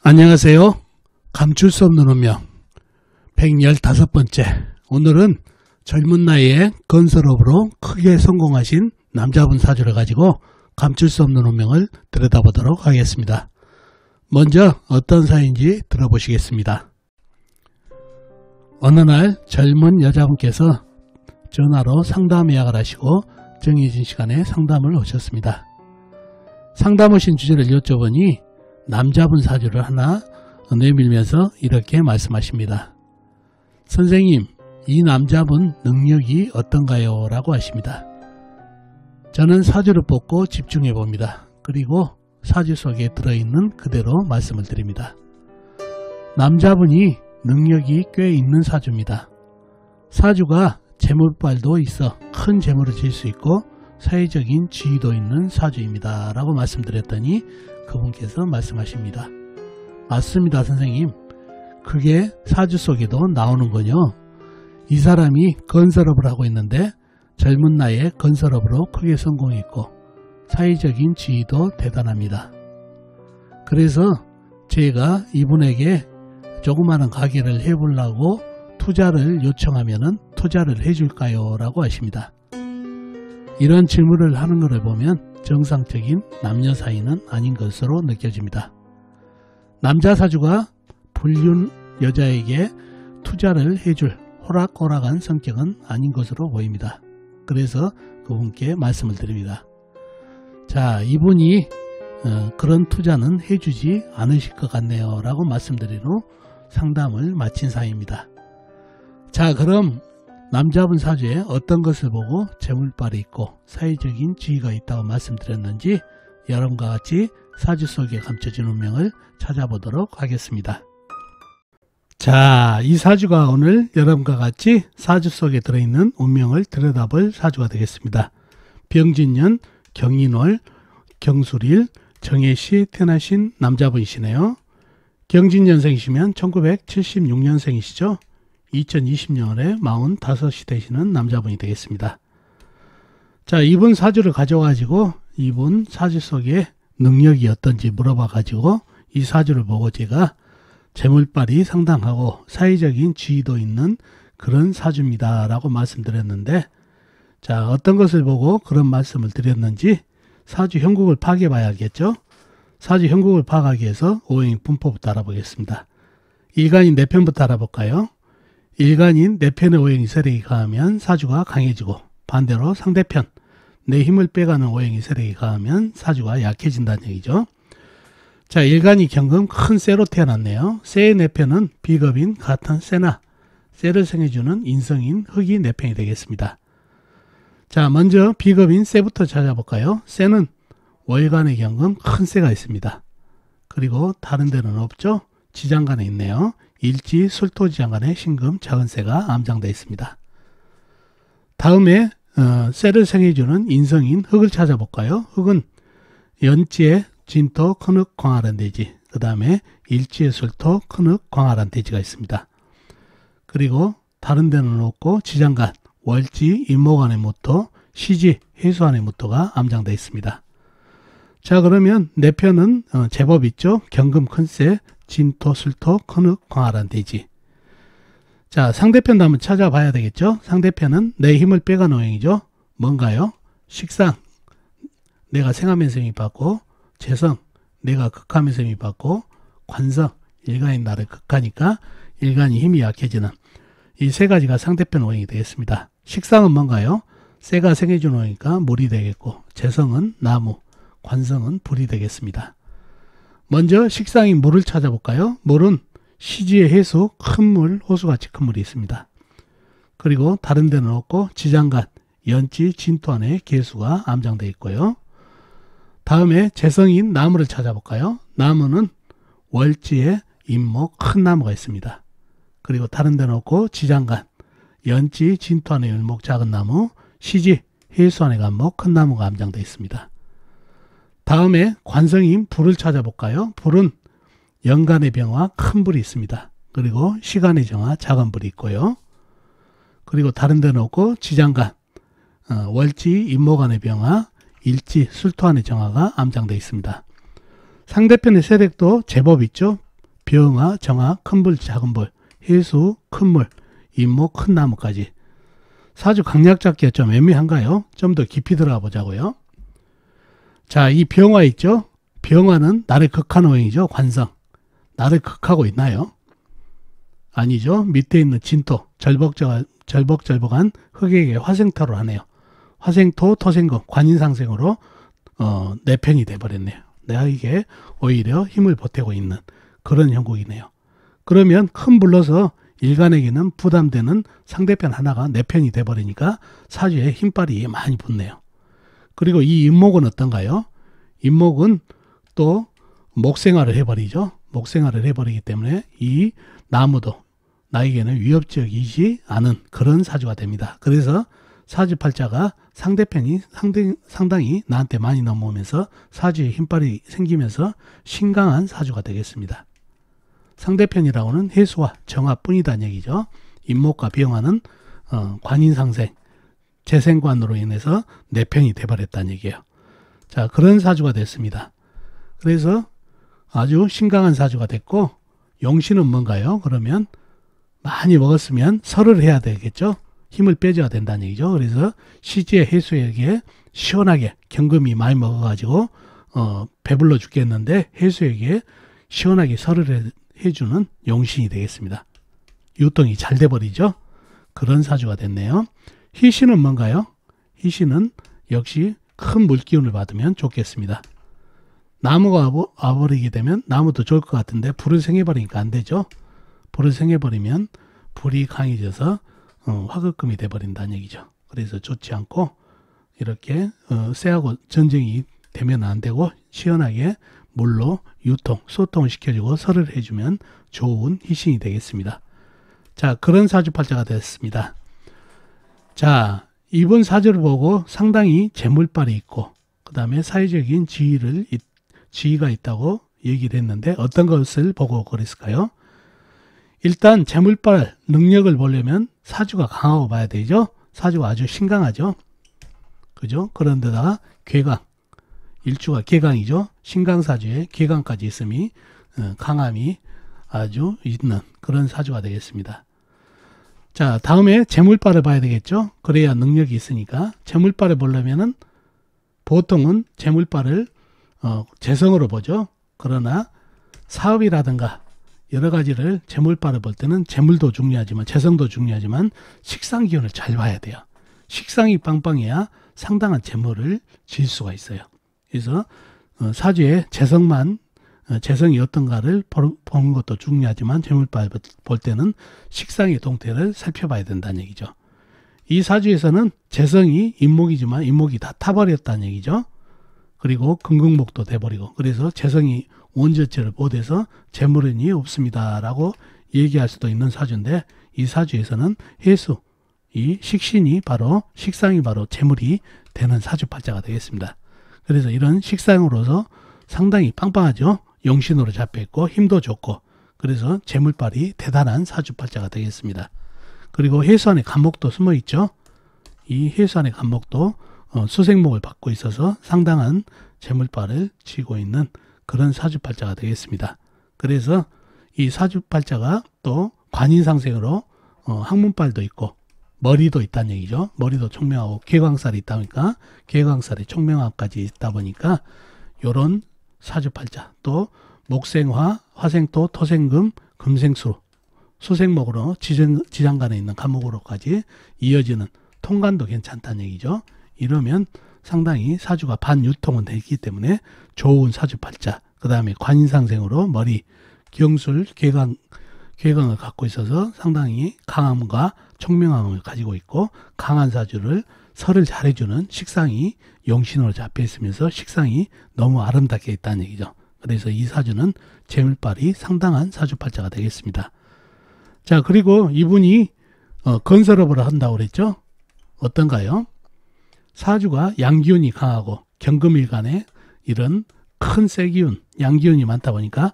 안녕하세요. 감출 수 없는 운명 115번째. 오늘은 젊은 나이에 건설업으로 크게 성공하신 남자분 사주를 가지고 감출 수 없는 운명을 들여다보도록 하겠습니다. 먼저 어떤 사연인지 들어보시겠습니다. 어느 날 젊은 여자분께서 전화로 상담 예약을 하시고 정해진 시간에 상담을 오셨습니다. 상담 오신 주제를 여쭤보니 남자분 사주를 하나 내밀면서 이렇게 말씀하십니다. 선생님, 이 남자분 능력이 어떤가요? 라고 하십니다. 저는 사주를 뽑고 집중해 봅니다. 그리고 사주 속에 들어있는 그대로 말씀을 드립니다. 남자분이 능력이 꽤 있는 사주입니다. 사주가 재물발도 있어 큰 재물을 질 수 있고 사회적인 지위도 있는 사주입니다. 라고 말씀드렸더니 그분께서 말씀하십니다. 맞습니다, 선생님. 그게 사주 속에도 나오는군요. 이 사람이 건설업을 하고 있는데 젊은 나이에 건설업으로 크게 성공했고 사회적인 지위도 대단합니다. 그래서 제가 이분에게 조그마한 가게를 해보려고 투자를 요청하면 투자를 해줄까요? 라고 하십니다. 이런 질문을 하는 것을 보면 정상적인 남녀 사이는 아닌 것으로 느껴집니다. 남자 사주가 불륜 여자에게 투자를 해줄 호락호락한 성격은 아닌 것으로 보입니다. 그래서 그분께 말씀을 드립니다. 자, 이분이 그런 투자는 해주지 않으실 것 같네요 라고 말씀드린 후 상담을 마친 사이입니다. 자, 그럼 남자분 사주에 어떤 것을 보고 재물발이 있고 사회적인 지위가 있다고 말씀드렸는지 여러분과 같이 사주 속에 감춰진 운명을 찾아보도록 하겠습니다. 자, 이 사주가 오늘 여러분과 같이 사주 속에 들어있는 운명을 들여다볼 사주가 되겠습니다. 병진년, 경인월, 경술일, 정해시 태어나신 남자분이시네요. 경진년생이시면 1976년생이시죠. 2020년에 45이 되시는 남자분이 되겠습니다. 자, 이분 사주를 가져가지고 이분 사주 속에 능력이 어떤지 물어봐 가지고 이 사주를 보고 제가 재물발이 상당하고 사회적인 지위도 있는 그런 사주입니다 라고 말씀드렸는데, 자, 어떤 것을 보고 그런 말씀을 드렸는지 사주 형국을 파악해 봐야 알겠죠. 사주 형국을 파악하기 위해서 오행 분포부터 알아보겠습니다. 일간인 내 편부터 알아볼까요? 일간인 내 편의 오행이 세력이 강하면 사주가 강해지고 반대로 상대편 내 힘을 빼가는 오행이 세력이 강하면 사주가 약해진다는 얘기죠. 자, 일간이 경금 큰 쇠로 태어났네요. 쇠의 내편은 비겁인 같은 쇠나 쇠를 생해주는 인성인 흙이 내편이 되겠습니다. 자, 먼저 비겁인 쇠부터 찾아볼까요? 쇠는 월간의 경금 큰 쇠가 있습니다. 그리고 다른 데는 없죠. 지장간에 있네요. 일지 술토지장간에 신금 작은 쇠가 암장되어 있습니다. 다음에 쇠를 생해주는 인성인 흙을 찾아볼까요? 흙은 연지에 진토 큰흙 광활한 대지, 그 다음에 일지에 술토 큰흙 광활한 대지가 있습니다. 그리고 다른 데는 없고 지장간, 월지 임목안의 무토, 시지 해수안의 무토가 암장되어 있습니다. 자, 그러면 내 편은 제법 있죠. 경금 큰쇠, 진토, 술토, 큰흙, 광활한 대지. 자, 상대편도 한번 찾아봐야 되겠죠. 상대편은 내 힘을 빼가는 오행이죠. 뭔가요? 식상, 내가 생하면서 힘이 받고, 재성, 내가 극하면서 힘이 받고, 관성, 일간인 나를 극하니까 일간이 힘이 약해지는 이 세 가지가 상대편 오행이 되겠습니다. 식상은 뭔가요? 쇠가 생해주는 오행이니까 물이 되겠고, 재성은 나무, 관성은 불이 되겠습니다. 먼저 식상인 물을 찾아볼까요? 물은 시지의 해수, 큰 물, 호수같이 큰 물이 있습니다. 그리고 다른 데는 없고 지장간, 연지, 진토 안에 개수가 암장되어 있고요. 다음에 재성인 나무를 찾아볼까요? 나무는 월지에 임목, 큰 나무가 있습니다. 그리고 다른 데는 없고 지장간, 연지, 진토 안에 일목, 작은 나무, 시지, 해수 안에 간목, 큰 나무가 암장되어 있습니다. 다음에 관성인 불을 찾아볼까요? 불은 연간의 병화 큰 불이 있습니다. 그리고 시간의 정화 작은 불이 있고요. 그리고 다른 데는 없고 지장간, 월지 임목안의 병화, 일지 술토안의 정화가 암장되어 있습니다. 상대편의 세력도 제법 있죠. 병화, 정화, 큰불, 작은불, 해수, 큰물, 임목, 큰 나무까지. 사주 강약 잡기가 좀 애매한가요? 좀 더 깊이 들어가 보자고요. 자, 이 병화 있죠? 병화는 날의 극한 오행이죠. 관성. 날을 극하고 있나요? 아니죠. 밑에 있는 진토, 절벅절벅한 흑에게 화생토로 하네요. 화생토, 토생금, 관인상생으로 내 편이 돼버렸네요. 내가 오히려 힘을 보태고 있는 그런 형국이네요. 그러면 큰 불러서 일간에게는 부담되는 상대편 하나가 내 편이 돼버리니까 사주에 힘빨이 많이 붙네요. 그리고 이 임목은 어떤가요? 임목은 또 목생활을 해버리죠. 목생활을 해버리기 때문에 이 나무도 나에게는 위협적이지 않은 그런 사주가 됩니다. 그래서 사주팔자가 상대편이 상당히 나한테 많이 넘어오면서 사주에 힘빨이 생기면서 신강한 사주가 되겠습니다. 상대편이라고는 해수와 정화뿐이다는 얘기죠. 임목과 병화는 관인상생, 재생관으로 인해서 내 편이 돼버렸다는 얘기예요. 자, 그런 사주가 됐습니다. 그래서 아주 신강한 사주가 됐고, 용신은 뭔가요? 그러면 많이 먹었으면 설을 해야 되겠죠. 힘을 빼줘야 된다는 얘기죠. 그래서 시지의 해수에게 시원하게 경금이 많이 먹어가지고 배불러 죽겠는데 해수에게 시원하게 설을 해주는 용신이 되겠습니다. 유통이 잘 돼버리죠. 그런 사주가 됐네요. 희신은 뭔가요? 희신은 역시 큰 물기운을 받으면 좋겠습니다. 나무가 와버리게 되면 나무도 좋을 것 같은데 불을 생해버리니까 안 되죠. 불을 생해버리면 불이 강해져서 화극금이 돼버린다는 얘기죠. 그래서 좋지 않고 이렇게 쇠하고 전쟁이 되면 안 되고 시원하게 물로 유통, 소통을 시켜주고 설을 해주면 좋은 희신이 되겠습니다. 자, 그런 사주팔자가 됐습니다. 자, 이번 사주를 보고 상당히 재물빨이 있고 그 다음에 사회적인 지위가 있다고 얘기를 했는데 어떤 것을 보고 그랬을까요? 일단 재물빨 능력을 보려면 사주가 강하고 봐야 되죠. 사주가 아주 신강하죠. 그죠? 그런데다가 괴강, 일주가 괴강이죠. 신강사주에 괴강까지 있음이 강함이 아주 있는 그런 사주가 되겠습니다. 자, 다음에 재물빨을 봐야 되겠죠. 그래야 능력이 있으니까. 재물빨을 보려면은 보통은 재물빨을 재성으로 보죠. 그러나 사업이라든가 여러 가지를 재물빨을 볼 때는 재물도 중요하지만 재성도 중요하지만 식상 기운을 잘 봐야 돼요. 식상이 빵빵해야 상당한 재물을 질 수가 있어요. 그래서 사주에 재성이 어떤가를 보는 것도 중요하지만 재물빨 볼 때는 식상의 동태를 살펴봐야 된다는 얘기죠. 이 사주에서는 재성이 임목이지만 임목이 다 타버렸다는 얘기죠. 그리고 금극목도 돼버리고 그래서 재성이 원전체를 못해서 재물은이 없습니다 라고 얘기할 수도 있는 사주인데 이 사주에서는 해수, 이 식신이 바로 식상이 바로 재물이 되는 사주팔자가 되겠습니다. 그래서 이런 식상으로서 상당히 빵빵하죠. 용신으로 잡혀있고 힘도 좋고 그래서 재물빨이 대단한 사주팔자가 되겠습니다. 그리고 해수 안에 간목도 숨어있죠. 이 해수 안에 간목도 수생목을 받고 있어서 상당한 재물빨을 쥐고 있는 그런 사주팔자가 되겠습니다. 그래서 이 사주팔자가 또 관인상생으로 학문빨도 있고 머리도 있다는 얘기죠. 머리도 총명하고 개광살이 있다 보니까 개광살이 총명함까지 있다 보니까 요런 사주팔자 또 목생화, 화생토, 토생금, 금생수 수생목으로 지장간에 있는 간목으로까지 이어지는 통간도 괜찮다는 얘기죠. 이러면 상당히 사주가 반유통은 되기 때문에 좋은 사주팔자 그 다음에 관인상생으로 머리, 경술, 괴강을 갖고 있어서 상당히 강함과 총명함을 가지고 있고 강한 사주를 설을 잘해주는 식상이 용신으로 잡혀 있으면서 식상이 너무 아름답게 있다는 얘기죠. 그래서 이 사주는 재물빨이 상당한 사주팔자가 되겠습니다. 자, 그리고 이분이 건설업을 한다고 그랬죠. 어떤가요? 사주가 양기운이 강하고 경금일간에 이런 큰 세기운, 양기운이 많다 보니까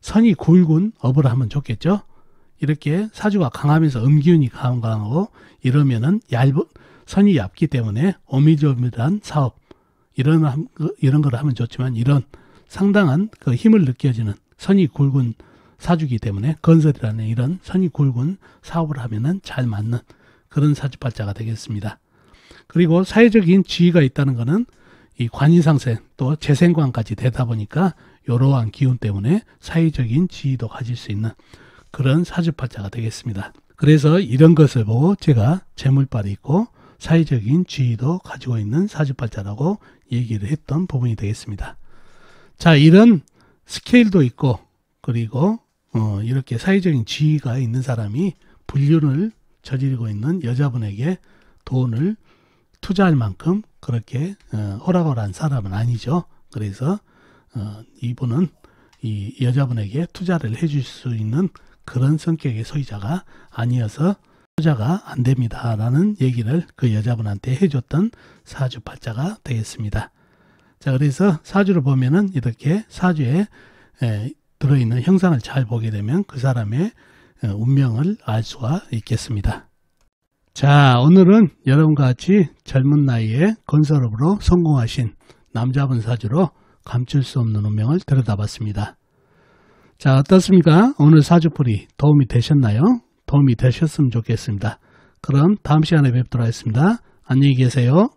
선이 굵은 업을 하면 좋겠죠. 이렇게 사주가 강하면서 음기운이 강하고 이러면은 선이 얇기 때문에 오밀조밀한 사업 이런 걸 하면 좋지만 이런 상당한 그 힘을 느껴지는 선이 굵은 사주기 때문에 건설이라는 이런 선이 굵은 사업을 하면은 잘 맞는 그런 사주팔자가 되겠습니다. 그리고 사회적인 지위가 있다는 것은 이 관이상생 또 재생관까지 되다 보니까 이러한 기운 때문에 사회적인 지위도 가질 수 있는 그런 사주팔자가 되겠습니다. 그래서 이런 것을 보고 제가 재물발이 있고 사회적인 지위도 가지고 있는 사주팔자라고 얘기를 했던 부분이 되겠습니다. 자, 이런 스케일도 있고 그리고 이렇게 사회적인 지위가 있는 사람이 불륜을 저지르고 있는 여자분에게 돈을 투자할 만큼 그렇게 호락호락한 사람은 아니죠. 그래서 이분은 이 여자분에게 투자를 해줄 수 있는 그런 성격의 소유자가 아니어서 투자가 안 됩니다 라는 얘기를 그 여자분한테 해줬던 사주팔자가 되겠습니다. 자, 그래서 사주를 보면은 이렇게 사주에 들어있는 형상을 잘 보게 되면 그 사람의 운명을 알 수가 있겠습니다. 자, 오늘은 여러분과 같이 젊은 나이에 건설업으로 성공하신 남자분 사주로 감출 수 없는 운명을 들여다봤습니다. 자, 어떻습니까? 오늘 사주풀이 도움이 되셨나요? 도움이 되셨으면 좋겠습니다. 그럼 다음 시간에 뵙도록 하겠습니다. 안녕히 계세요.